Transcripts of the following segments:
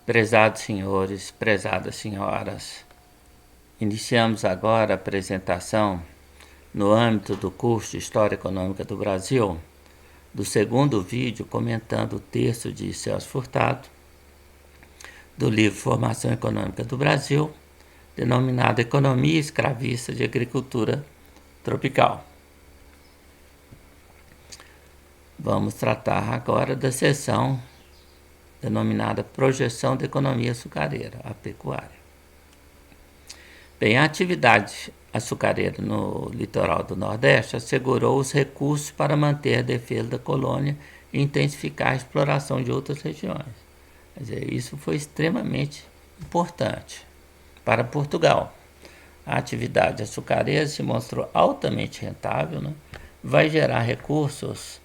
Prezados senhores, prezadas senhoras, iniciamos agora a apresentação, no âmbito do curso de História Econômica do Brasil, do segundo vídeo comentando o texto de Celso Furtado, do livro Formação Econômica do Brasil, denominado Economia Escravista de Agricultura Tropical. Vamos tratar agora da seção denominada Projeção da Economia Açucareira, a pecuária. Bem, a atividade açucareira no litoral do Nordeste assegurou os recursos para manter a defesa da colônia e intensificar a exploração de outras regiões. Quer dizer, isso foi extremamente importante para Portugal. A atividade açucareira se mostrou altamente rentável, né? Vai gerar recursos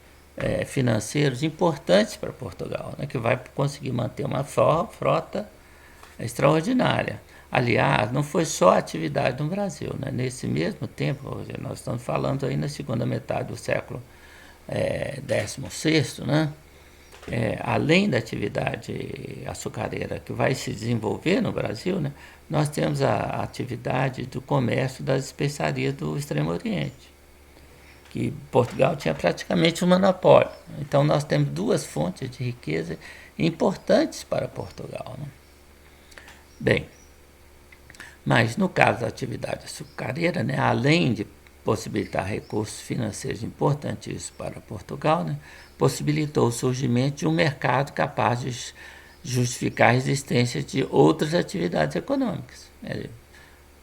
financeiros importantes para Portugal, né? Que vai conseguir manter uma frota extraordinária. Aliás, não foi só a atividade no Brasil, né? Nesse mesmo tempo, nós estamos falando aí na segunda metade do século XVI, né? Além da atividade açucareira que vai se desenvolver no Brasil, né? Nós temos a atividade do comércio das especiarias do Extremo Oriente, que Portugal tinha praticamente um monopólio. Então nós temos duas fontes de riqueza importantes para Portugal, né? Bem, mas no caso da atividade açucareira, né, além de possibilitar recursos financeiros importantíssimos para Portugal, né, possibilitou o surgimento de um mercado capaz de justificar a existência de outras atividades econômicas.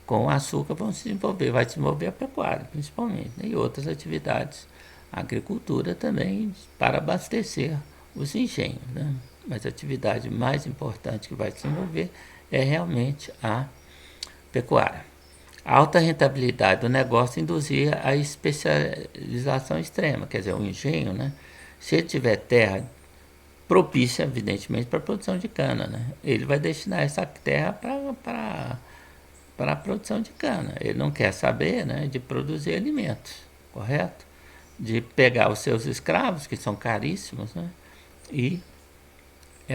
Com o açúcar vai se desenvolver a pecuária, principalmente, né, e outras atividades, a agricultura também, para abastecer os engenhos, né? Mas a atividade mais importante que vai se desenvolver é realmente a pecuária. A alta rentabilidade do negócio induzia a especialização extrema, quer dizer, o engenho, né? Se ele tiver terra propícia, evidentemente, para a produção de cana, né? Ele vai destinar essa terra para a produção de cana. Ele não quer saber, né, de produzir alimentos, correto? De pegar os seus escravos, que são caríssimos, né, e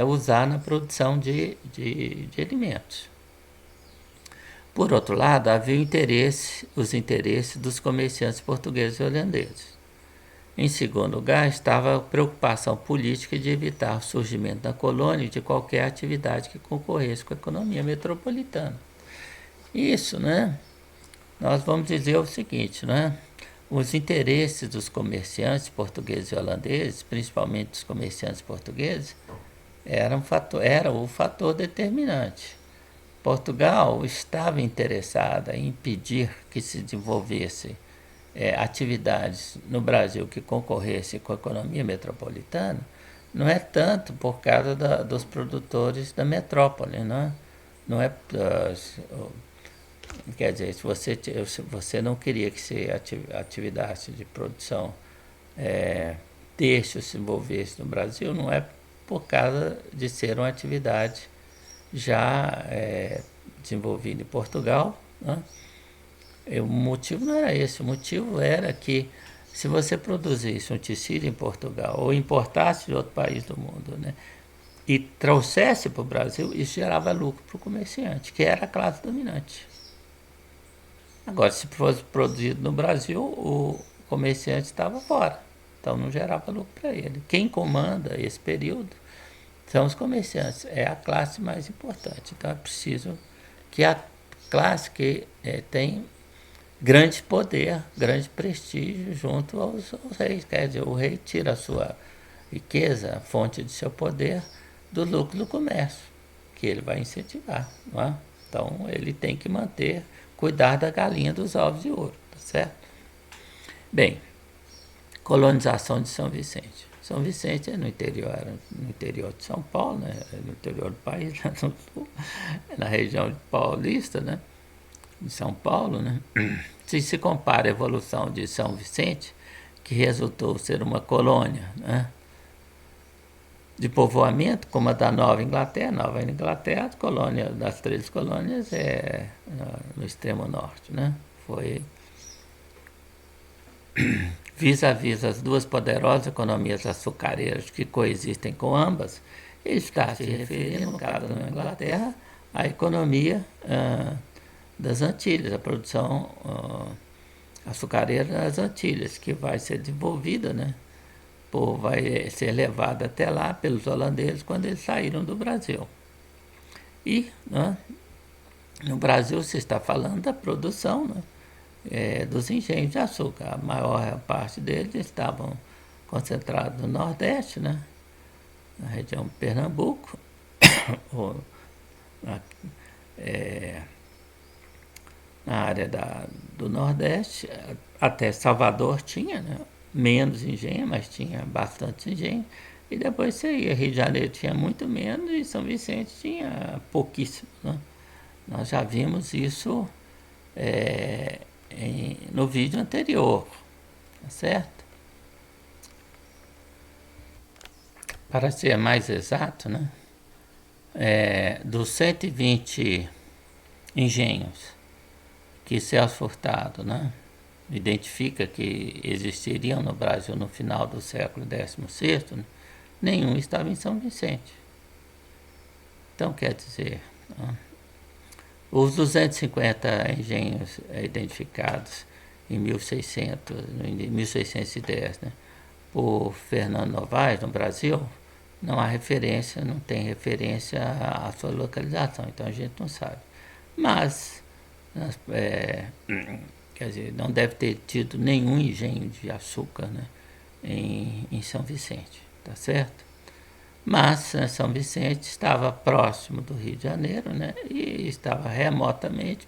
usar na produção de alimentos. Por outro lado, havia os interesses dos comerciantes portugueses e holandeses. Em segundo lugar, estava a preocupação política de evitar o surgimento da colônia e de qualquer atividade que concorresse com a economia metropolitana. Isso, né? Nós vamos dizer o seguinte, né? Os interesses dos comerciantes portugueses e holandeses, principalmente dos comerciantes portugueses, era o fator determinante. Portugal estava interessada em impedir que se desenvolvesse atividades no Brasil que concorressem com a economia metropolitana, não é tanto por causa dos produtores da metrópole, não é quer dizer, se você não queria que a atividade de produção têxtil se envolvesse no Brasil, não é por causa de ser uma atividade já desenvolvida em Portugal, né? O motivo não era esse, o motivo era que se você produzisse um tecido em Portugal ou importasse de outro país do mundo, né, e trouxesse para o Brasil, isso gerava lucro para o comerciante, que era a classe dominante. Agora, se fosse produzido no Brasil, o comerciante estava fora, então não gerava lucro para ele. Quem comanda esse período são os comerciantes, é a classe mais importante. Então é preciso que a classe que tem grande poder, grande prestígio junto aos reis. Quer dizer, o rei tira a sua riqueza, a fonte de seu poder, do lucro do comércio, que ele vai incentivar, não é? Então ele tem que cuidar da galinha dos ovos de ouro, tá certo? Bem, colonização de São Vicente. São Vicente é no interior de São Paulo, né? No interior do país, né? No sul, na região paulista, né? De São Paulo, né? Se compara a evolução de São Vicente, que resultou ser uma colônia, né, de povoamento, como a da Nova Inglaterra. Nova Inglaterra, a colônia das 13 colônias no extremo norte, né? Foi vis-à-vis as duas poderosas economias açucareiras que coexistem com ambas, Ele está se referindo, no caso da Inglaterra, à economia das Antilhas, a produção açucareira das Antilhas, que vai ser desenvolvida, né? Vai ser levada até lá pelos holandeses quando eles saíram do Brasil. E, né, no Brasil se está falando da produção, né, dos engenhos de açúcar. A maior parte deles estavam concentrados no Nordeste, né, na região de Pernambuco, ou na área do Nordeste, até Salvador tinha, né, menos engenho, mas tinha bastante engenho. E depois você ia, Rio de Janeiro tinha muito menos e São Vicente tinha pouquíssimo, né? Nós já vimos isso no vídeo anterior, tá certo? Para ser mais exato, né, dos 120 engenhos que Celso Furtado, né, identifica que existiriam no Brasil no final do século XVI, né, nenhum estava em São Vicente. Então, quer dizer, né, os 250 engenhos identificados em 1610, né, por Fernando Novaes, no Brasil, não há referência, não tem referência à sua localização, então a gente não sabe. Mas, quer dizer, não deve ter tido nenhum engenho de açúcar, né, em São Vicente, tá certo? Mas São Vicente estava próximo do Rio de Janeiro, né, e estava remotamente,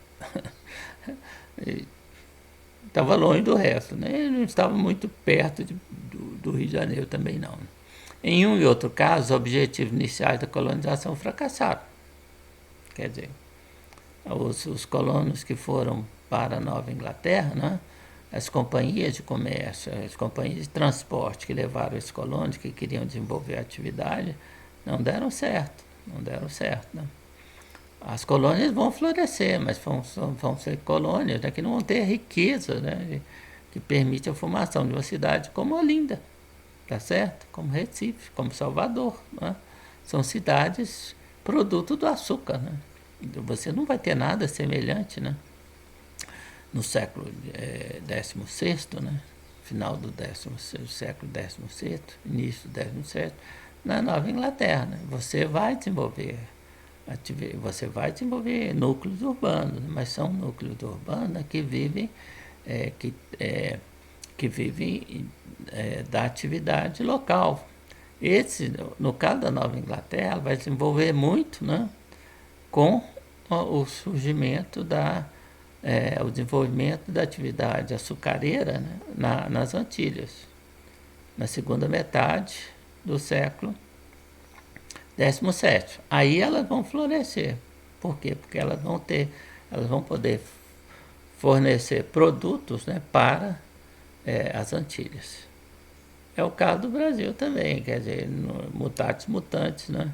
estava longe do resto, né, ele não estava muito perto do Rio de Janeiro também não. Em um e outro caso, os objetivos iniciais da colonização fracassaram. Quer dizer, os colonos que foram para a Nova Inglaterra, né, as companhias de comércio, as companhias de transporte que levaram esses colonos que queriam desenvolver a atividade, não deram certo, né? As colônias vão florescer, mas vão ser colônias, né, que não vão ter riqueza, né, que permite a formação de uma cidade como Olinda, tá certo? Como Recife, como Salvador, né? São cidades produto do açúcar, né? Você não vai ter nada semelhante, né, no século XVI, né, final do século XVI, início do XVII, na Nova Inglaterra, né? Você vai desenvolver núcleos urbanos, mas são núcleos urbanos que vivem da atividade local. No caso da Nova Inglaterra, vai desenvolver muito, né, com o surgimento o desenvolvimento da atividade açucareira, né, nas Antilhas, na segunda metade do século XVII. Aí elas vão florescer. Por quê? Porque elas vão poder fornecer produtos, né, para as Antilhas. É o caso do Brasil também, quer dizer, mutatis mutantes, né?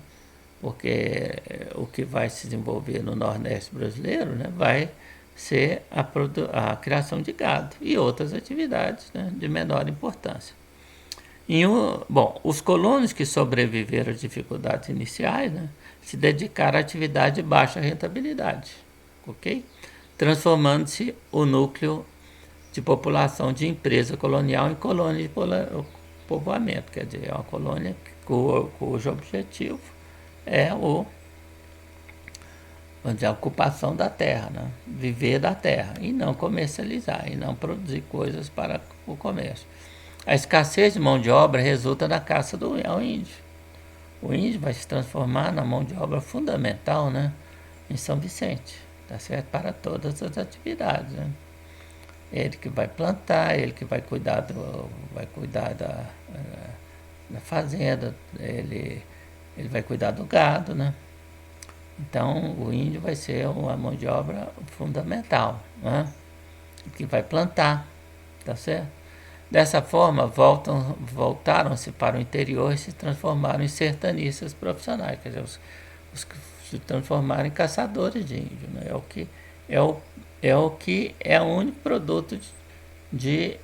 Porque o que vai se desenvolver no Nordeste brasileiro, né, vai ser a criação de gado e outras atividades, né, de menor importância. Os colonos que sobreviveram às dificuldades iniciais, né, se dedicaram à atividade de baixa rentabilidade, ok? Transformando-se o núcleo de população de empresa colonial em colônia de povoamento, quer dizer, é uma colônia cujo objetivo é a ocupação da terra, né? Viver da terra e não comercializar, e não produzir coisas para o comércio. A escassez de mão de obra resulta da caça ao índio. O índio vai se transformar na mão de obra fundamental, né, em São Vicente, tá certo? Para todas as atividades, né? Ele que vai plantar, ele que vai cuidar da fazenda, ele vai cuidar do gado, né? Então, o índio vai ser uma mão de obra fundamental, né, que vai plantar, tá certo? Dessa forma, voltaram-se para o interior e se transformaram em sertanistas profissionais, quer dizer, os que se transformaram em caçadores de índio, né? É o único produto de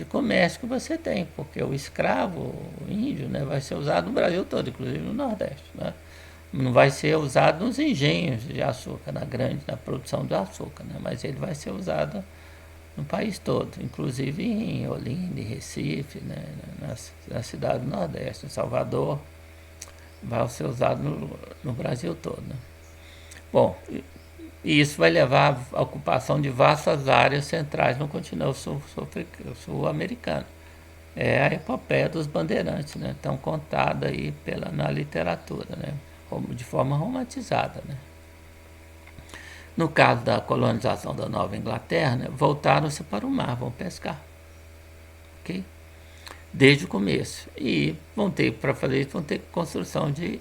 comércio que você tem, porque o escravo índio, né, vai ser usado no Brasil todo, inclusive no Nordeste, né? Não vai ser usado nos engenhos de açúcar, na produção de açúcar, né? Mas ele vai ser usado no país todo, inclusive em Olinda, em Recife, né? Na cidade do Nordeste, em Salvador, vai ser usado no Brasil todo, né? Bom, e isso vai levar à ocupação de vastas áreas centrais no continente sul-americano. É a epopeia dos bandeirantes, né? Tão contada aí na literatura, né? De forma romantizada, né? No caso da colonização da Nova Inglaterra, né, voltaram-se para o mar, vão pescar, ok? Desde o começo. E vão ter, para fazer isso, vão ter construção de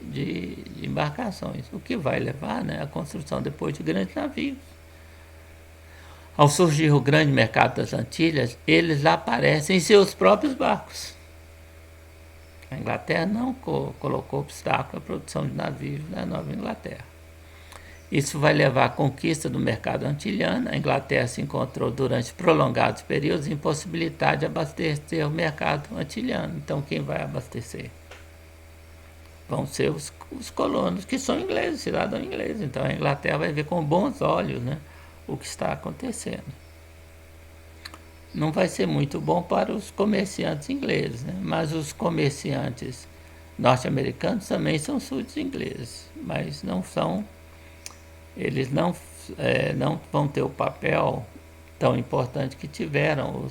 embarcações, o que vai levar, né, à construção depois de grandes navios. Ao surgir o grande mercado das Antilhas, eles aparecem em seus próprios barcos. A Inglaterra não colocou obstáculo à produção de navios na Nova Inglaterra. Isso vai levar à conquista do mercado antilhano. A Inglaterra se encontrou durante prolongados períodos impossibilitada de abastecer o mercado antilhano. Então, quem vai abastecer? Vão ser os colonos, que são ingleses, cidadãos ingleses. Então, a Inglaterra vai ver com bons olhos, né, o que está acontecendo. Não vai ser muito bom para os comerciantes ingleses, né? Mas os comerciantes norte-americanos também são súditos ingleses, mas não são, eles não vão ter o papel tão importante que tiveram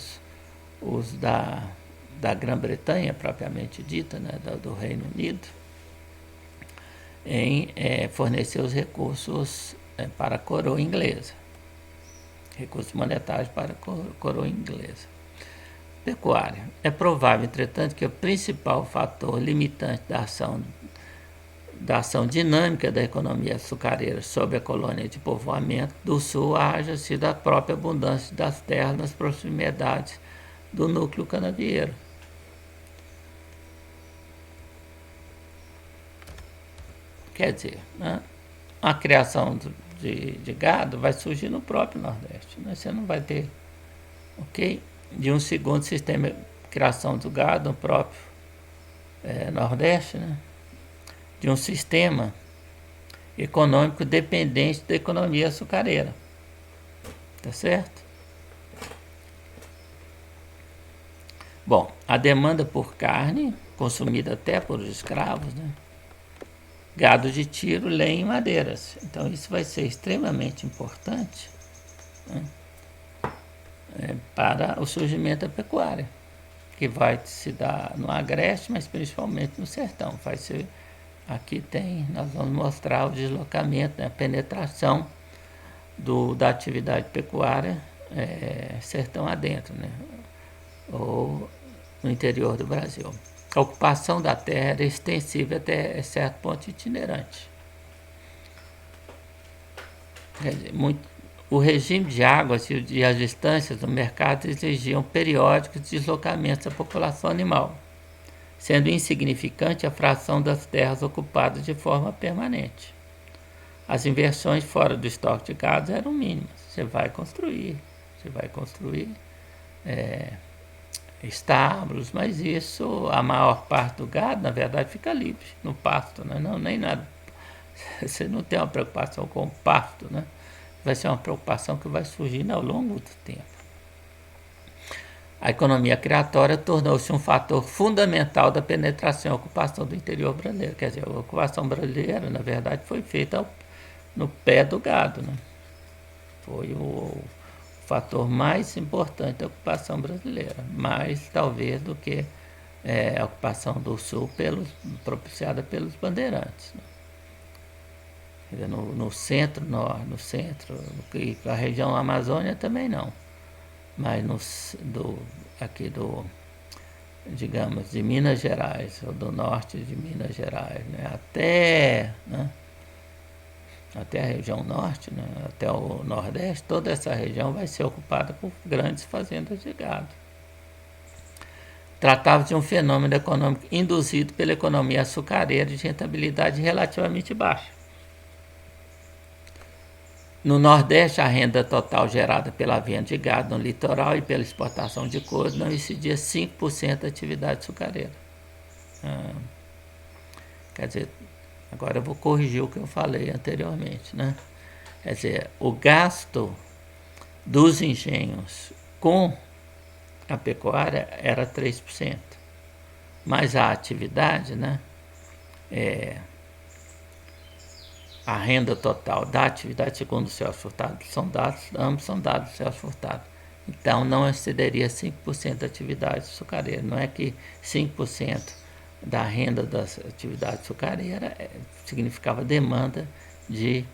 os da Grã-Bretanha, propriamente dita, né, do Reino Unido, em fornecer os recursos para a coroa inglesa. Recursos monetários para a coroa inglesa. Pecuária. É provável, entretanto, que o principal fator limitante da ação dinâmica da economia açucareira sobre a colônia de povoamento do sul haja sido a própria abundância das terras nas proximidades do núcleo canavieiro. Quer dizer, né, a criação de gado vai surgir no próprio Nordeste, né? Você não vai ter, ok? De um segundo sistema de criação do gado no próprio Nordeste, né? De um sistema econômico dependente da economia açucareira, tá certo? Bom, a demanda por carne, consumida até por escravos, né? Gado de tiro, lenha e madeiras. Então isso vai ser extremamente importante, né, para o surgimento da pecuária, que vai se dar no agreste, mas principalmente no sertão. Vai ser, aqui nós vamos mostrar o deslocamento, né, a penetração da atividade pecuária sertão adentro, né, ou no interior do Brasil. A ocupação da terra era extensiva até certo ponto itinerante. Quer dizer, o regime de águas e as distâncias do mercado exigiam periódicos deslocamentos da população animal, sendo insignificante a fração das terras ocupadas de forma permanente. As inversões fora do estoque de gado eram mínimas. Você vai construir estábulos, mas isso, a maior parte do gado, na verdade, fica livre no pasto, né? Não, nem nada. Você não tem uma preocupação com o pasto, né? Vai ser uma preocupação que vai surgindo ao longo do tempo. A economia criatória tornou-se um fator fundamental da penetração e ocupação do interior brasileiro. Quer dizer, a ocupação brasileira, na verdade, foi feita no pé do gado, né? Foi o fator mais importante da ocupação brasileira, mais talvez do que a ocupação do sul propiciada pelos bandeirantes, né? No centro, e a região Amazônia também não, mas digamos, de Minas Gerais, ou do norte de Minas Gerais, né, até a região norte, né, até o nordeste, toda essa região vai ser ocupada por grandes fazendas de gado. Tratava-se de um fenômeno econômico induzido pela economia açucareira de rentabilidade relativamente baixa. No Nordeste, a renda total gerada pela venda de gado no litoral e pela exportação de couro não excedia 5% da atividade açucareira. Quer dizer, agora eu vou corrigir o que eu falei anteriormente, né? Quer dizer, o gasto dos engenhos com a pecuária era 3%, mas a atividade, né? A renda total da atividade, segundo o Celso Furtado, ambos são dados do Celso Furtado. Então, não excederia 5% da atividade açucareira. Não é que 5% da renda da atividade açucareira significava demanda de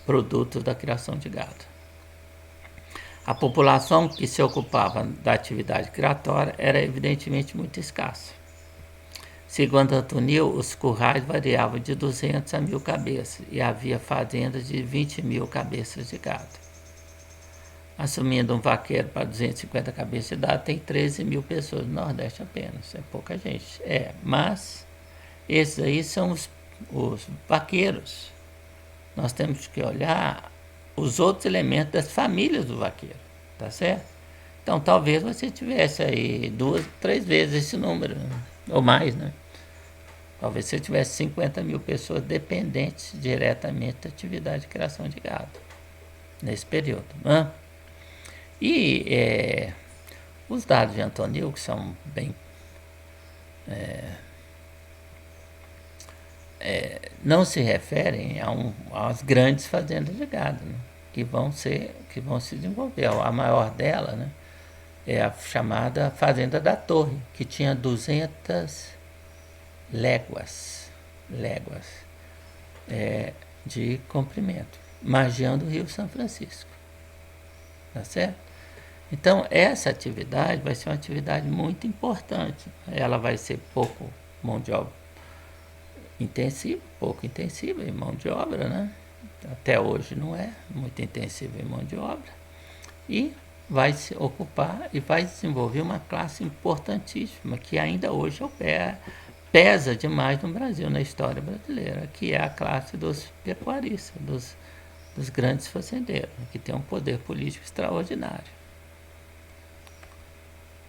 produtos da criação de gado. A população que se ocupava da atividade criatória era evidentemente muito escassa. Segundo Antonil, os currais variavam de 200 a 1.000 cabeças e havia fazendas de 20.000 cabeças de gado. Assumindo um vaqueiro para 250 cabeças de gado, tem 13.000 pessoas no Nordeste apenas. É pouca gente. Mas esses aí são os vaqueiros. Nós temos que olhar os outros elementos das famílias do vaqueiro, tá certo? Então, talvez você tivesse aí 2, 3 vezes esse número, ou mais, né? Talvez você tivesse 50.000 pessoas dependentes diretamente da atividade de criação de gado nesse período. Né? E os dados de Antonil, que são bem... não se referem às grandes fazendas de gado, né? que vão se desenvolver. A maior dela, né, é a chamada Fazenda da Torre, que tinha 200 léguas de comprimento, margeando o Rio São Francisco. Tá certo? Então, essa atividade vai ser uma atividade muito importante. Ela vai ser pouco mão de obra pouco intensiva em mão de obra, né? Até hoje não é muito intensiva em mão de obra. E vai se ocupar e vai desenvolver uma classe importantíssima que ainda hoje pesa demais no Brasil, na história brasileira, que é a classe dos pecuaristas, dos grandes fazendeiros, que tem um poder político extraordinário.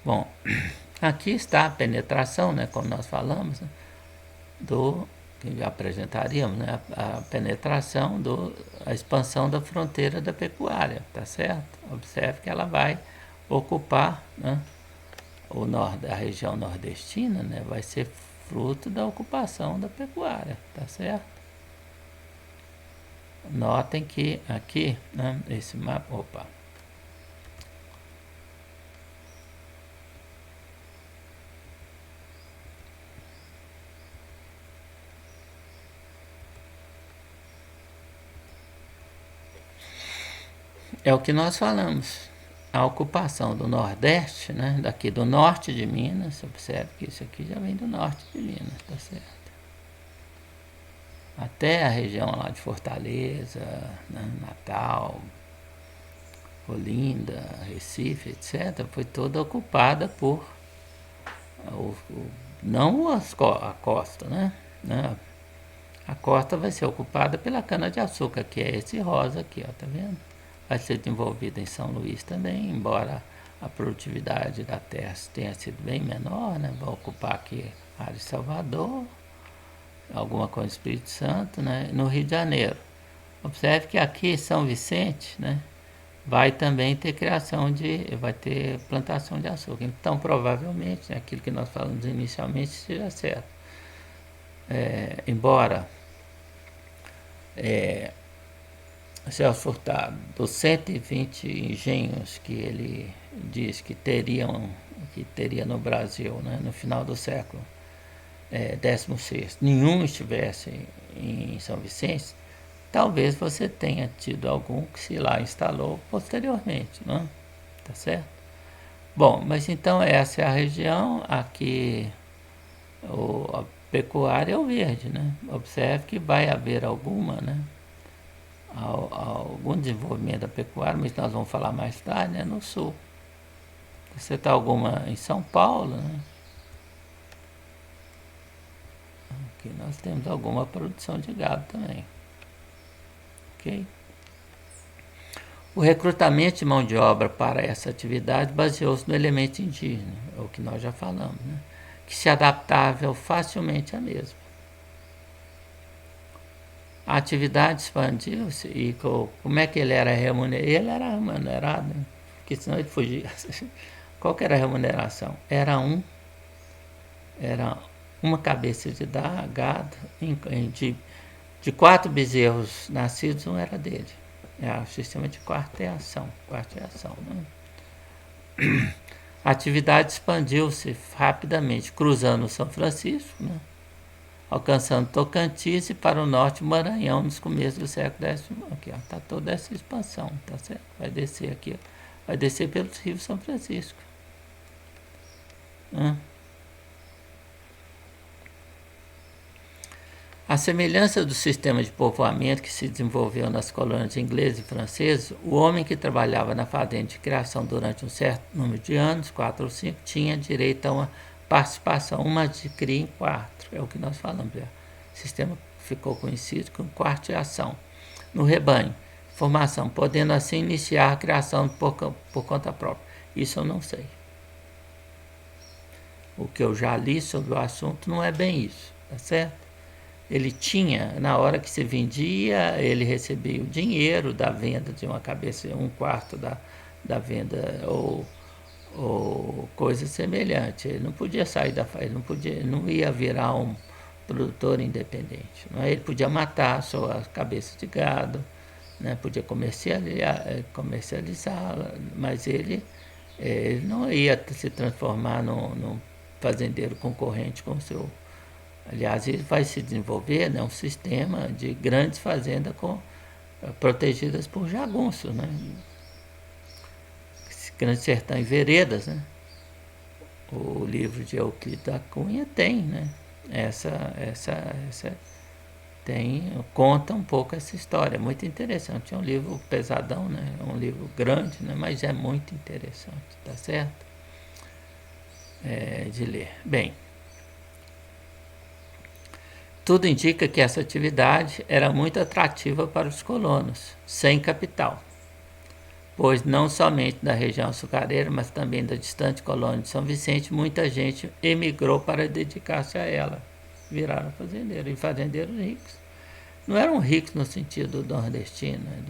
Bom, aqui está a penetração, né, como nós falamos, né, que apresentaríamos, né, a penetração, a expansão da fronteira da pecuária, tá certo? Observe que ela vai ocupar, né, a região nordestina, né, vai ser fruto da ocupação da pecuária, tá certo? Notem que aqui, né, esse mapa, é o que nós falamos. A ocupação do Nordeste, né, daqui do norte de Minas, observe que isso aqui já vem do norte de Minas, tá certo? Até a região lá de Fortaleza, né, Natal, Olinda, Recife, etc., foi toda ocupada por não a costa, né? A costa vai ser ocupada pela cana-de-açúcar, que é esse rosa aqui, ó, tá vendo? Vai ser desenvolvida em São Luís também, embora a produtividade da terra tenha sido bem menor, né? Vai ocupar aqui a área de Salvador, alguma coisa no Espírito Santo, né? No Rio de Janeiro. Observe que aqui São Vicente, né, vai também ter vai ter plantação de açúcar. Então, provavelmente, né, aquilo que nós falamos inicialmente seja certo. Embora Celso Furtado, dos 120 engenhos que ele diz que teria no Brasil, né, no final do século XVI, nenhum estivesse em São Vicente, talvez você tenha tido algum que se lá instalou posteriormente, não? Tá certo? Bom, mas então essa é a região, aqui a pecuária é o verde, né? Observe que vai haver algum desenvolvimento da pecuária, mas nós vamos falar mais tarde, né, no sul. Você está alguma em São Paulo, né? Aqui nós temos alguma produção de gado também. ok? O recrutamento de mão de obra para essa atividade baseou-se no elemento indígena, é o que nós já falamos, né? Que se adaptava facilmente à mesma. A atividade expandiu-se e como é que ele era remunerado? Ele era remunerado, né? Porque senão ele fugia. Qual que era a remuneração? Era uma cabeça de gado, de 4 bezerros nascidos, um era dele. É o sistema de quarteação. Né? A atividade expandiu-se rapidamente, cruzando São Francisco, né? Alcançando Tocantins e para o norte Maranhão nos começos do século X. Aqui está toda essa expansão, tá certo? Vai descer aqui, ó. Vai descer pelos rios São Francisco. A semelhança do sistema de povoamento que se desenvolveu nas colônias inglesas e francesas, o homem que trabalhava na fazenda de criação durante um certo número de anos, 4 ou 5, tinha direito a uma participação, uma de cria em 4. É o que nós falamos. O sistema ficou conhecido como quarteação. No rebanho, formação, podendo assim iniciar a criação por conta própria. Isso eu não sei. O que eu já li sobre o assunto não é bem isso, tá certo? Ele tinha, na hora que se vendia, ele recebia o dinheiro da venda de uma cabeça, 1/4 da venda ou coisa semelhante. Ele não podia sair ele não ia virar um produtor independente. Não é? Ele podia matar a sua cabeça de gado, né? Podia comercializar, mas ele não ia se transformar num fazendeiro concorrente com o seu. Aliás, ele vai se desenvolver, né, um sistema de grandes fazendas protegidas por jagunços, né? Grande Sertão e Veredas, né? O livro de Euclides da Cunha tem, né? Conta um pouco essa história, muito interessante. É um livro pesadão, né? É um livro grande, né? Mas é muito interessante, tá certo? De ler. Bem, tudo indica que essa atividade era muito atrativa para os colonos, sem capital, pois não somente da região açucareira, mas também da distante colônia de São Vicente, muita gente emigrou para dedicar-se a ela. Viraram fazendeiros, e fazendeiros ricos. Não eram ricos no sentido nordestino, né?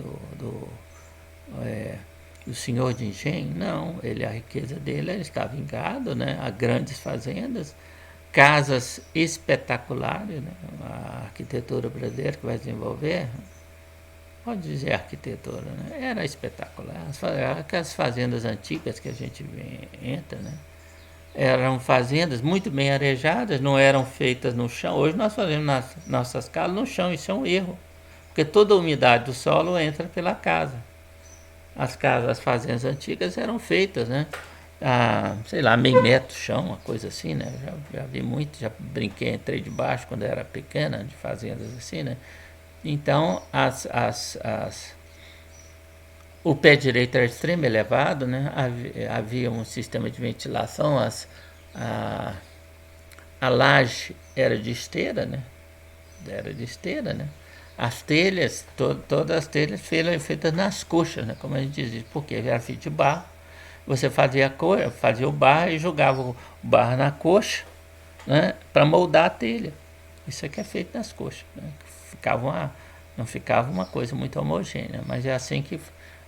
do senhor de engenho, não. A riqueza dele estava em gado, né? A grandes fazendas, casas espetaculares, né? A arquitetura brasileira que vai desenvolver, pode dizer arquitetura, né? Era espetacular. Aquelas fazendas antigas que a gente entra, né? Eram fazendas muito bem arejadas, não eram feitas no chão. Hoje nós fazemos nossas casas no chão, isso é um erro, porque toda a umidade do solo entra pela casa. As fazendas antigas eram feitas, né? Sei lá, meio metro de chão, uma coisa assim, né? Já vi muito, já brinquei, entrei debaixo quando era pequena, de fazendas assim, né? Então, o pé direito era extremo elevado, né? Havia um sistema de ventilação, a laje era de esteira, né? As telhas, todas as telhas feitas nas coxas, né? Como a gente dizia, porque era feito de barro. Você fazia o barro e jogava o barro na coxa, né? Para moldar a telha. Isso aqui é feito nas coxas, né? Não ficava uma coisa muito homogênea, mas é assim que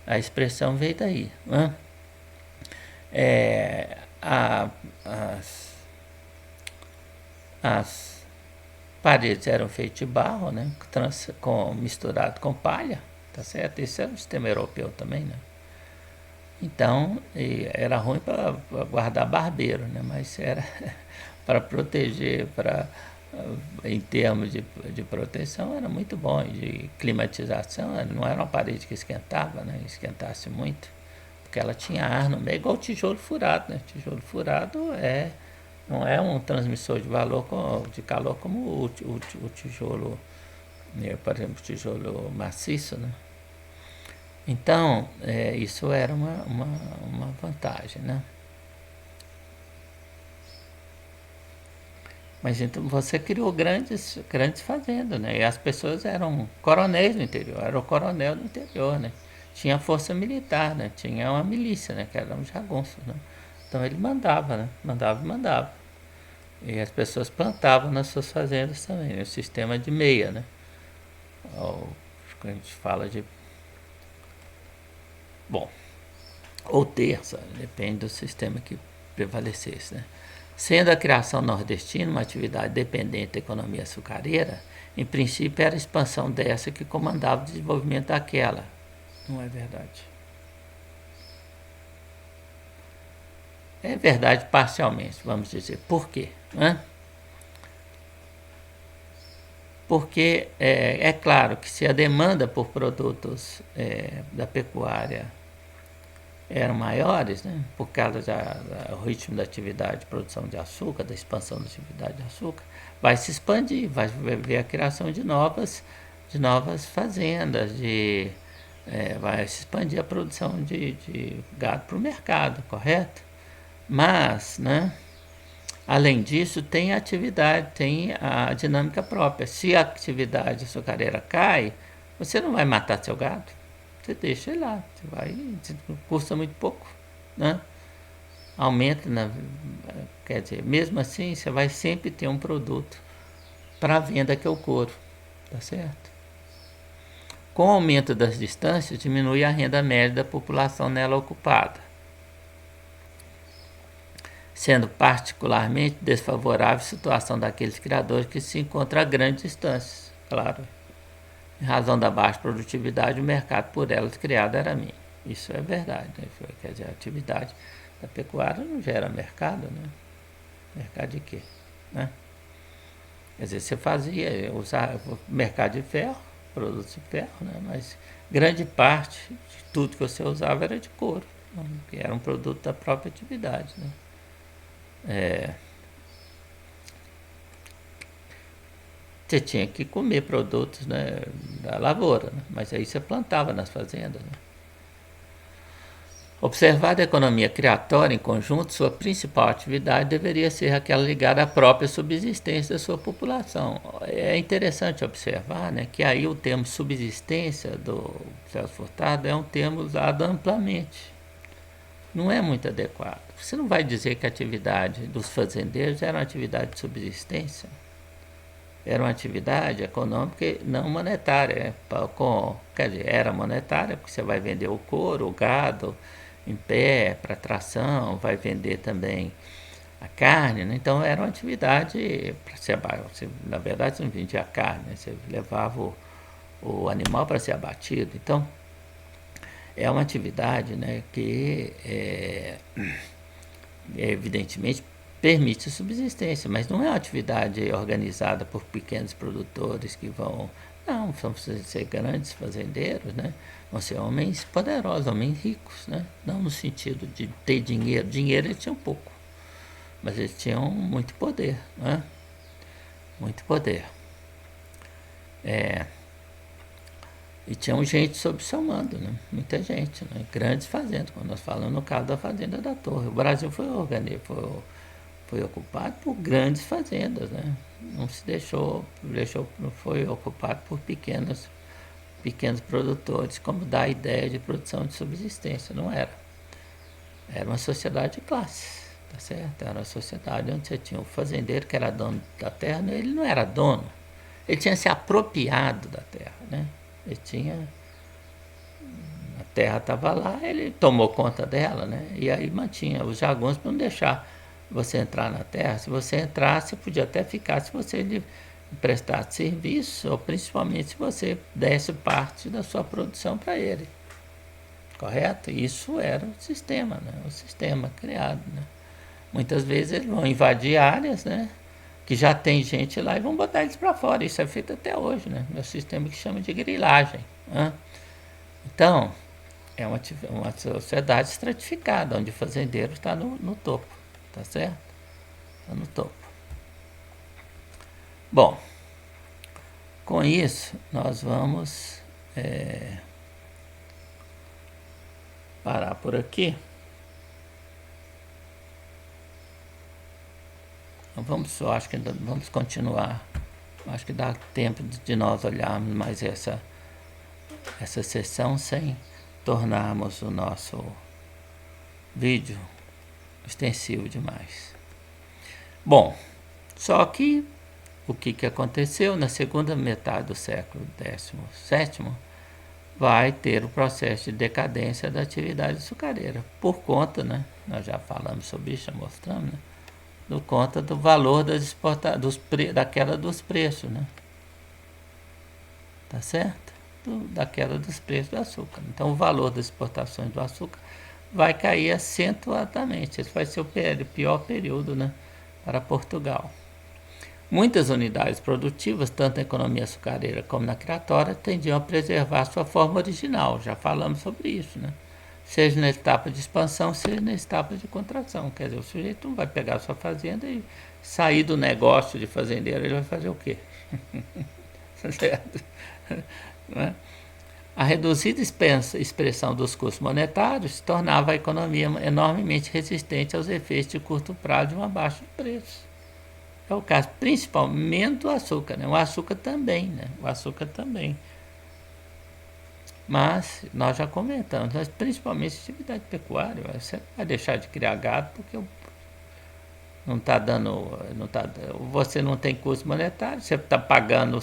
a expressão veio daí, né? As paredes eram feitas de barro, né? Misturado com palha, tá certo? Isso era o sistema europeu também, né? Então, era ruim para guardar barbeiro, né? Mas era para proteger, em termos de proteção, era muito bom. De climatização, não era uma parede que esquentava, né? Esquentasse muito, porque ela tinha ar no meio, igual o tijolo furado, né? Tijolo furado não é um transmissor de calor como o tijolo, né? Por exemplo, o tijolo maciço, né? Então, isso era uma vantagem, né? Mas então você criou grandes fazendas, né? E as pessoas eram coronéis no interior, era o coronel do interior, né? Tinha força militar, né? Tinha uma milícia, né? Que eram os jagunços, né? Então ele mandava, né? Mandava e mandava. E as pessoas plantavam nas suas fazendas também, né? O sistema de meia, né? Ou, a gente fala de... Bom, ou terça, depende do sistema que prevalecesse, né? Sendo a criação nordestina uma atividade dependente da economia açucareira, em princípio era a expansão dessa que comandava o desenvolvimento daquela. Não é verdade. É verdade parcialmente, vamos dizer. Por quê? Porque é claro que se a demanda por produtos da pecuária eram maiores, né, por causa do ritmo da atividade de produção de açúcar, da expansão da atividade de açúcar, vai se expandir, vai ver a criação de novas fazendas, vai se expandir a produção de gado para o mercado, correto? Mas, né, além disso, tem a atividade, tem a dinâmica própria. Se a atividade açucareira cai, você não vai matar seu gado. Você deixa ele lá, custa muito pouco, né? Aumenta, quer dizer, mesmo assim, você vai sempre ter um produto para venda que é o couro, tá certo? Com o aumento das distâncias, diminui a renda média da população nela ocupada, sendo particularmente desfavorável a situação daqueles criadores que se encontram a grandes distâncias. Claro, em razão da baixa produtividade, o mercado por elas criado era mínimo. Isso é verdade, né? Quer dizer, a atividade da pecuária não gera mercado, né? Mercado de quê? Né? Quer dizer, você fazia, usar mercado de ferro, produtos de ferro, né? Mas grande parte de tudo que você usava era de couro, né? Que era um produto da própria atividade, né? Você tinha que comer produtos, né, da lavoura, né? Mas aí você plantava nas fazendas, né? Observada a economia criatória em conjunto, sua principal atividade deveria ser aquela ligada à própria subsistência da sua população. É interessante observar, né, que aí o termo subsistência do Celso Furtado é um termo usado amplamente. Não é muito adequado. Você não vai dizer que a atividade dos fazendeiros era uma atividade de subsistência. Era uma atividade econômica e não monetária. Quer dizer, era monetária, porque você vai vender o couro, o gado em pé, para tração, vai vender também a carne, né? Então era uma atividade para ser abatido. Na verdade, você não vendia a carne, né? Você levava o animal para ser abatido. Então, é uma atividade, né, que evidentemente permite a subsistência, mas não é uma atividade organizada por pequenos produtores que vão... Não, vão ser grandes fazendeiros, né? Vão ser homens poderosos, homens ricos, né? Não no sentido de ter dinheiro. Dinheiro eles tinham pouco, mas eles tinham muito poder, né? Muito poder. E tinham gente sob seu mando, né? Muita gente, né? Grandes fazendas, quando nós falamos no caso da Fazenda da Torre. O Brasil foi ocupado por grandes fazendas, né? Não se não foi ocupado por pequenos produtores, como dá a ideia de produção de subsistência. Não era. Era uma sociedade de classes, tá certo? Era uma sociedade onde você tinha o fazendeiro que era dono da terra, ele não era dono. Ele tinha se apropriado da terra, né? Ele tinha... A terra estava lá, ele tomou conta dela, né? E aí mantinha os jagunços para não deixar você entrar na terra. Se você entrasse, podia até ficar se você lhe prestasse serviço, ou principalmente se você desse parte da sua produção para ele. Correto? Isso era o sistema, né? O sistema criado, né? Muitas vezes eles vão invadir áreas, né, que já tem gente lá e vão botar eles para fora. Isso é feito até hoje, né? É um sistema que chama de grilagem, né? Então, é uma sociedade estratificada, onde o fazendeiro está no topo, tá certo? Está no topo. Bom, com isso, nós vamos parar por aqui. Eu acho que vamos continuar. Acho que dá tempo de nós olharmos mais essa sessão sem tornarmos o nosso vídeo extensivo demais. Bom, só que o que aconteceu na segunda metade do século XVII vai ter o processo de decadência da atividade açucareira, por conta, né, nós já falamos sobre isso, já mostramos, né, por conta do valor da queda dos preços, né? Tá certo? Da queda dos preços do açúcar. Então, o valor das exportações do açúcar vai cair acentuadamente. Esse vai ser o pior período, né, para Portugal. Muitas unidades produtivas, tanto na economia açucareira como na criatória, tendiam a preservar sua forma original. Já falamos sobre isso, né? Seja na etapa de expansão, seja na etapa de contração. Quer dizer, o sujeito não vai pegar a sua fazenda e sair do negócio de fazendeiro, ele vai fazer o quê? Certo? Não é? A reduzida expressão dos custos monetários tornava a economia enormemente resistente aos efeitos de curto prazo de uma baixa de preços. É o caso principalmente do açúcar, né? O açúcar também, né? O açúcar também. Mas nós já comentamos, mas principalmente atividade pecuária. Você não vai deixar de criar gado porque não está dando, você não tem custo monetário, você está pagando o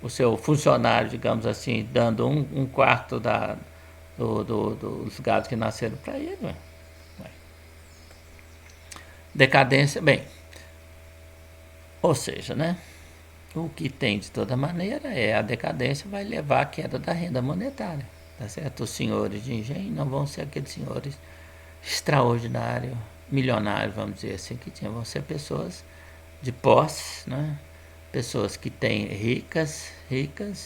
seu funcionário, digamos assim, dando um quarto dos gados que nasceram para ele. Ué. Decadência, bem, ou seja, né? O que tem de toda maneira é a decadência vai levar à queda da renda monetária. Tá certo? Os senhores de engenho não vão ser aqueles senhores extraordinários, milionários, vamos dizer assim, que tinham, vão ser pessoas de posse, né? Pessoas que têm ricas,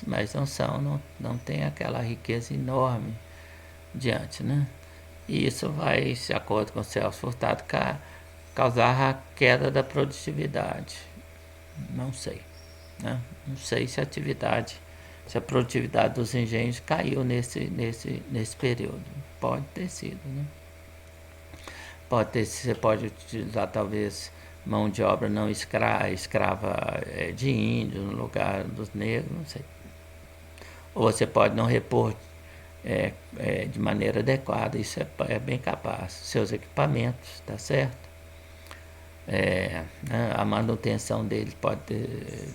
mas não têm aquela riqueza enorme diante, né? E isso vai, de acordo com o Celso Furtado, causar a queda da produtividade. Não sei, né? Não sei se a produtividade dos engenhos caiu nesse período. Pode ter sido, né? Você pode utilizar talvez mão de obra não escrava de índio no lugar dos negros, não sei. Ou você pode não repor de maneira adequada, isso é bem capaz. Seus equipamentos, tá certo? Né, a manutenção deles pode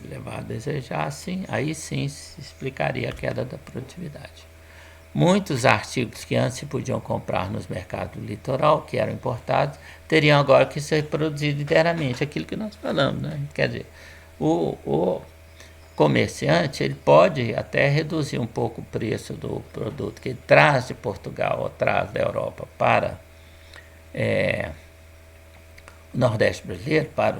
levar a desejar, sim, aí sim se explicaria a queda da produtividade. Muitos artigos que antes se podiam comprar nos mercados do litoral, que eram importados, teriam agora que ser produzidos inteiramente, aquilo que nós falamos, né? Quer dizer, o comerciante ele pode até reduzir um pouco o preço do produto que ele traz de Portugal ou traz da Europa para o Nordeste brasileiro, para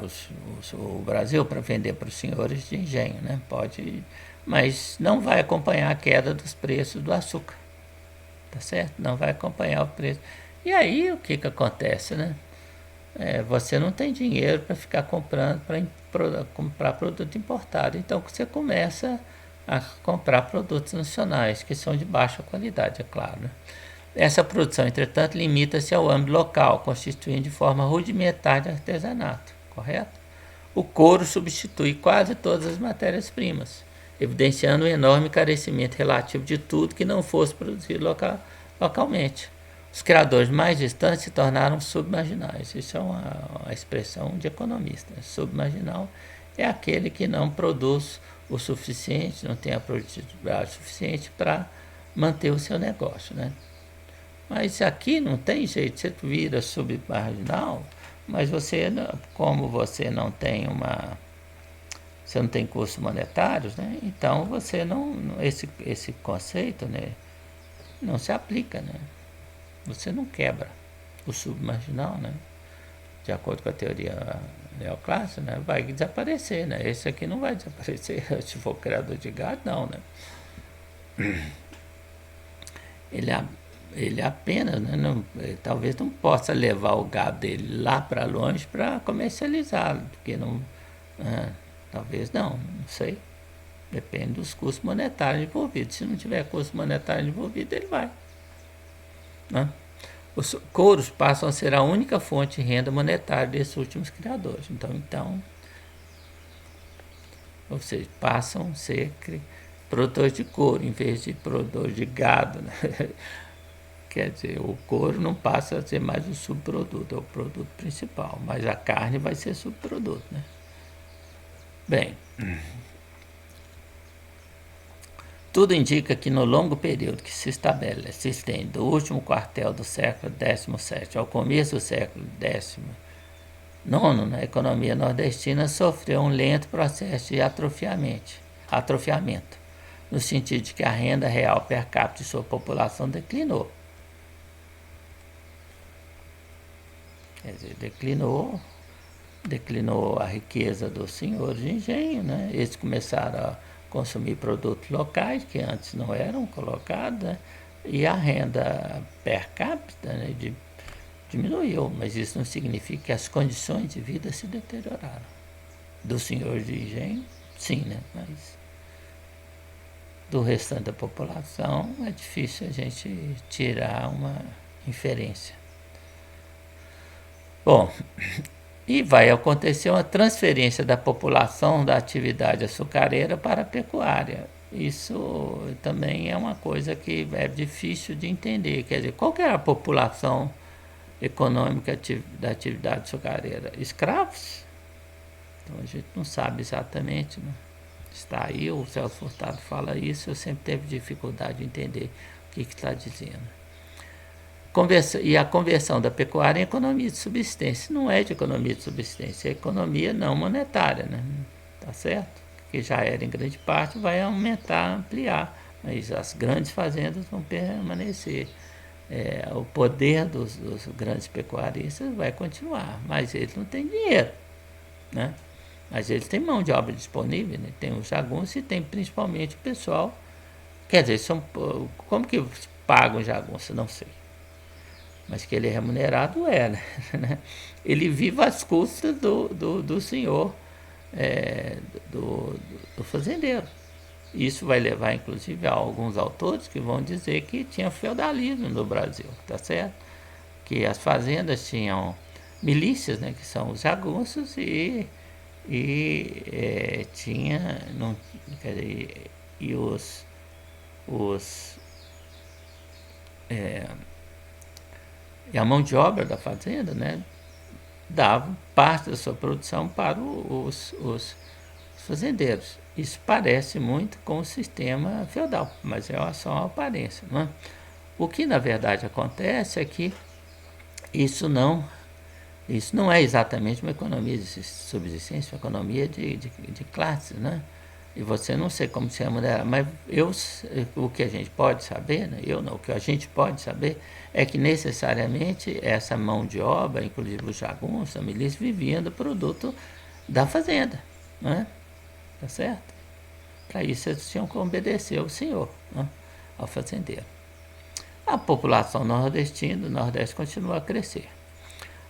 o Brasil, para vender para os senhores de engenho, né? Pode, mas não vai acompanhar a queda dos preços do açúcar. Tá certo? Não vai acompanhar o preço. E aí o que acontece, né? Você não tem dinheiro para ficar comprando, para comprar produto importado. Então você começa a comprar produtos nacionais, que são de baixa qualidade, é claro. Né? Essa produção, entretanto, limita-se ao âmbito local, constituindo de forma rudimentar de artesanato, correto? O couro substitui quase todas as matérias-primas, evidenciando um enorme carecimento relativo de tudo que não fosse produzido localmente. Os criadores mais distantes se tornaram submarginais. Isso é uma expressão de economista. Submarginal é aquele que não produz o suficiente, não tem a produtividade suficiente para manter o seu negócio, né? Mas aqui não tem jeito, você vira submarginal, mas você, como você não tem você não tem custos monetários, né? Então você esse conceito, né, não se aplica, né? Você não quebra o submarginal, né? De acordo com a teoria neoclássica, né? Vai desaparecer, né? Esse aqui não vai desaparecer se for criador de gado, não, né? Ele apenas, né, talvez não possa levar o gado dele lá para longe para comercializá-lo, porque não, talvez não sei. Depende dos custos monetários envolvidos. Se não tiver custo monetário envolvido, ele vai. Né? Os couros passam a ser a única fonte de renda monetária desses últimos criadores. Então ou seja, passam a ser produtores de couro em vez de produtores de gado, né? Quer dizer, o couro não passa a ser mais o subproduto, é o produto principal, mas a carne vai ser subproduto, né? Bem, tudo indica que no longo período que se estende do último quartel do século XVII ao começo do século XIX, a economia nordestina sofreu um lento processo de atrofiamento, no sentido de que a renda real per capita de sua população declinou. Quer dizer, declinou a riqueza dos senhores de engenho, né? Eles começaram a consumir produtos locais que antes não eram colocados, né? E a renda per capita, né, diminuiu, mas isso não significa que as condições de vida se deterioraram. Do senhor de engenho, sim, né? Mas do restante da população é difícil a gente tirar uma inferência. Bom, e vai acontecer uma transferência da população da atividade açucareira para a pecuária. Isso também é uma coisa que é difícil de entender. Quer dizer, qual que é a população econômica da atividade açucareira? Escravos? Então a gente não sabe exatamente, né? Está aí, o Celso Furtado fala isso, eu sempre teve dificuldade de entender o que está dizendo. E a conversão da pecuária em economia de subsistência. Não é de economia de subsistência, é economia não monetária, né? Tá certo? Que já era em grande parte, vai aumentar, ampliar, mas as grandes fazendas vão permanecer. O poder dos grandes pecuaristas vai continuar, mas eles não têm dinheiro, né? Mas eles têm mão de obra disponível, né? Tem os jagunços e tem principalmente o pessoal. Quer dizer, como que pagam os jagunços? Não sei. Mas que ele é remunerado né? Ele vive às custas do senhor, do fazendeiro. Isso vai levar, inclusive, a alguns autores que vão dizer que tinha feudalismo no Brasil, tá certo? Que as fazendas tinham milícias, né, que são os jagunços, tinha, não, quer dizer, e e a mão de obra da fazenda, né, dava parte da sua produção para os fazendeiros. Isso parece muito com o sistema feudal, mas é só uma aparência. Não é? O que na verdade acontece é que isso não, isso não é exatamente uma economia de subsistência, uma economia de classes, né? E você não sei como se remunera, mas o que a gente pode saber, né? Eu não, o que a gente pode saber é que necessariamente essa mão de obra, inclusive os jagunços, a milícia, viviam do produto da fazenda, né? Tá certo? Para isso eles tinham que obedecer ao senhor, né? Ao fazendeiro. A população nordestina do Nordeste continua a crescer.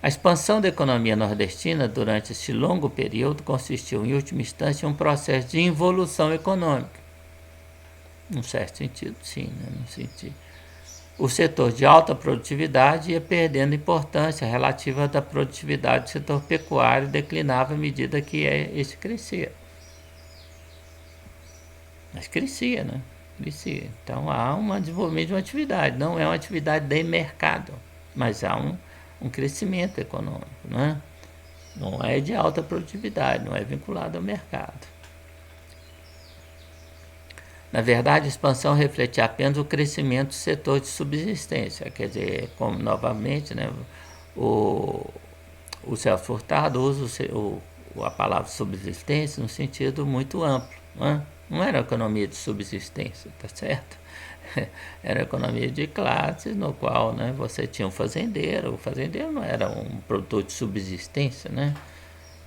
A expansão da economia nordestina durante esse longo período consistiu, em última instância, em um processo de involução econômica. Num certo sentido, sim, né? No sentido. O setor de alta produtividade ia perdendo importância relativa da produtividade do setor pecuário, declinava à medida que esse crescia. Mas crescia, né? Crescia. Então há um desenvolvimento de uma atividade, não é uma atividade de mercado, mas há um crescimento econômico, né? Não é de alta produtividade, não é vinculado ao mercado. Na verdade, a expansão refletia apenas o crescimento do setor de subsistência, quer dizer, como novamente, né, o Celso Furtado usa a palavra subsistência no sentido muito amplo, não era economia de subsistência, tá certo? Era economia de classes, no qual, né, você tinha um fazendeiro. O fazendeiro não era um produtor de subsistência, né?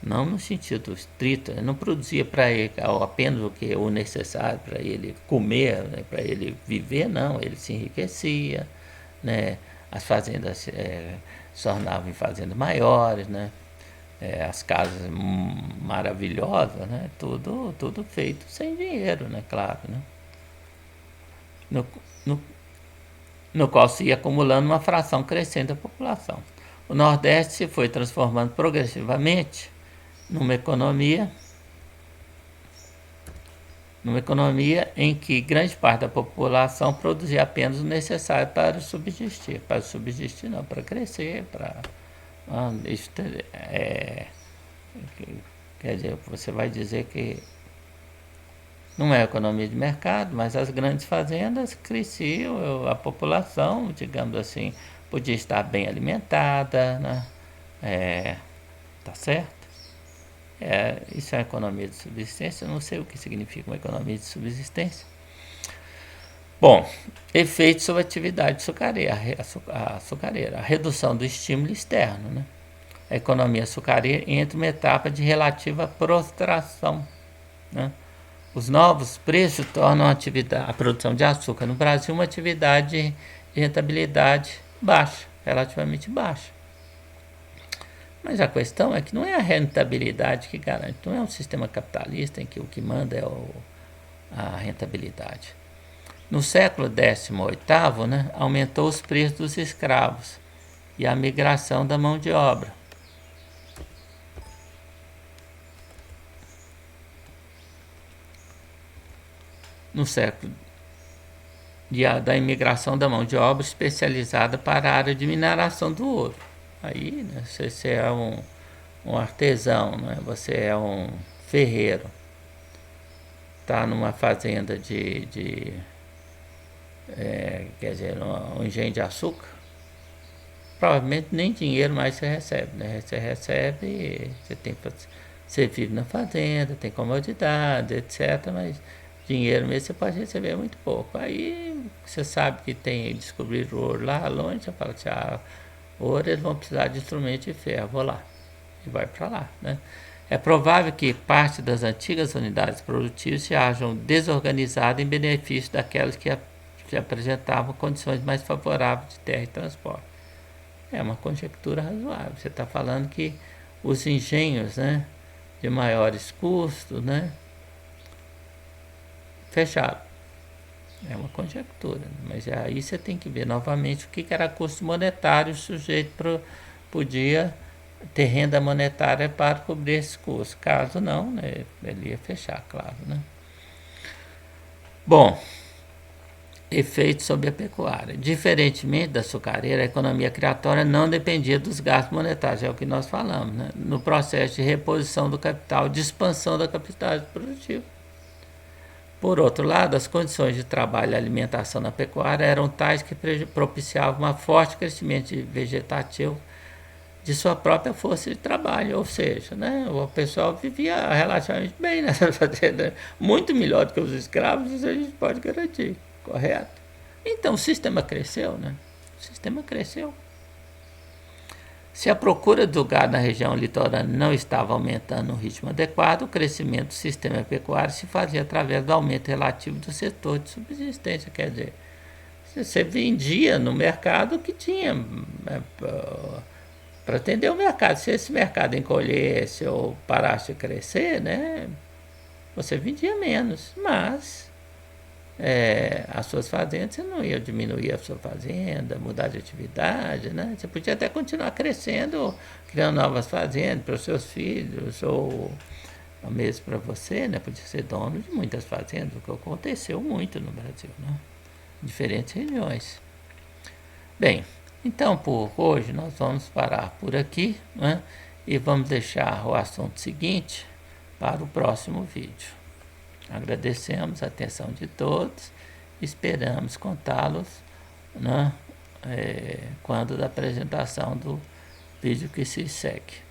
Não no sentido estrito, não produzia para ele apenas o necessário para ele comer, né, para ele viver, não. Ele se enriquecia, né? As fazendas se tornavam em fazendas maiores, né? As casas maravilhosas, né? Tudo feito sem dinheiro, né? Claro, né? No, no, no qual se ia acumulando uma fração crescente da população. O Nordeste se foi transformando progressivamente numa economia em que grande parte da população produzia apenas o necessário para subsistir. Para subsistir não, para crescer, para... Isso quer dizer, você vai dizer que não é economia de mercado, mas as grandes fazendas cresciam, a população, digamos assim, podia estar bem alimentada, né? Tá certo? Isso é economia de subsistência, eu não sei o que significa uma economia de subsistência. Bom, efeitos sobre a atividade açucareira, a redução do estímulo externo, né? A economia açucareira entra uma etapa de relativa prostração, né? Os novos preços tornam a produção de açúcar no Brasil uma atividade de rentabilidade baixa, relativamente baixa. Mas a questão é que não é a rentabilidade que garante, não é um sistema capitalista em que o que manda é a rentabilidade. No século XVIII, né, aumentou os preços dos escravos e a migração da mão de obra. No século da imigração da mão de obra especializada para a área de mineração do ouro. Aí, né, se você é um artesão, né, você é um ferreiro, está numa fazenda quer dizer, um engenho de açúcar, provavelmente nem dinheiro mais você recebe, né? Você recebe, você vive na fazenda, tem comodidade, etc., mas dinheiro mesmo você pode receber muito pouco. Aí você sabe que tem descobrir ouro lá longe, você fala assim, ouro eles vão precisar de instrumento de ferro, vou lá. E vai para lá, né? É provável que parte das antigas unidades produtivas se hajam desorganizadas em benefício daquelas que apresentavam condições mais favoráveis de terra e transporte. É uma conjectura razoável. Você está falando que os engenhos, né, de maiores custos, né, fecharam. É uma conjectura, mas aí você tem que ver novamente o que era custo monetário. O sujeito podia ter renda monetária para cobrir esse custo. Caso não, né, ele ia fechar, claro, né? Bom, efeitos sobre a pecuária. Diferentemente da açucareira, a economia criatória não dependia dos gastos monetários, é o que nós falamos, né? No processo de reposição do capital, de expansão da capacidade produtiva. Por outro lado, as condições de trabalho e alimentação na pecuária eram tais que propiciavam um forte crescimento vegetativo de sua própria força de trabalho, ou seja, né, o pessoal vivia relativamente bem nessa fazenda, muito melhor do que os escravos, isso a gente pode garantir, correto? Então o sistema cresceu, né? O sistema cresceu. Se a procura do gado na região litorânea não estava aumentando no ritmo adequado, o crescimento do sistema pecuário se fazia através do aumento relativo do setor de subsistência, quer dizer, você vendia no mercado o que tinha, para atender o mercado. Se esse mercado encolhesse ou parasse de crescer, né, você vendia menos, mas as suas fazendas, você não ia diminuir a sua fazenda, mudar de atividade, né? Você podia até continuar crescendo, criando novas fazendas para os seus filhos, ou mesmo para você, né? Podia ser dono de muitas fazendas, o que aconteceu muito no Brasil, né? Em diferentes regiões. Bem, então por hoje nós vamos parar por aqui, né? E vamos deixar o assunto seguinte para o próximo vídeo. Agradecemos a atenção de todos, esperamos contá-los, né, quando da apresentação do vídeo que se segue.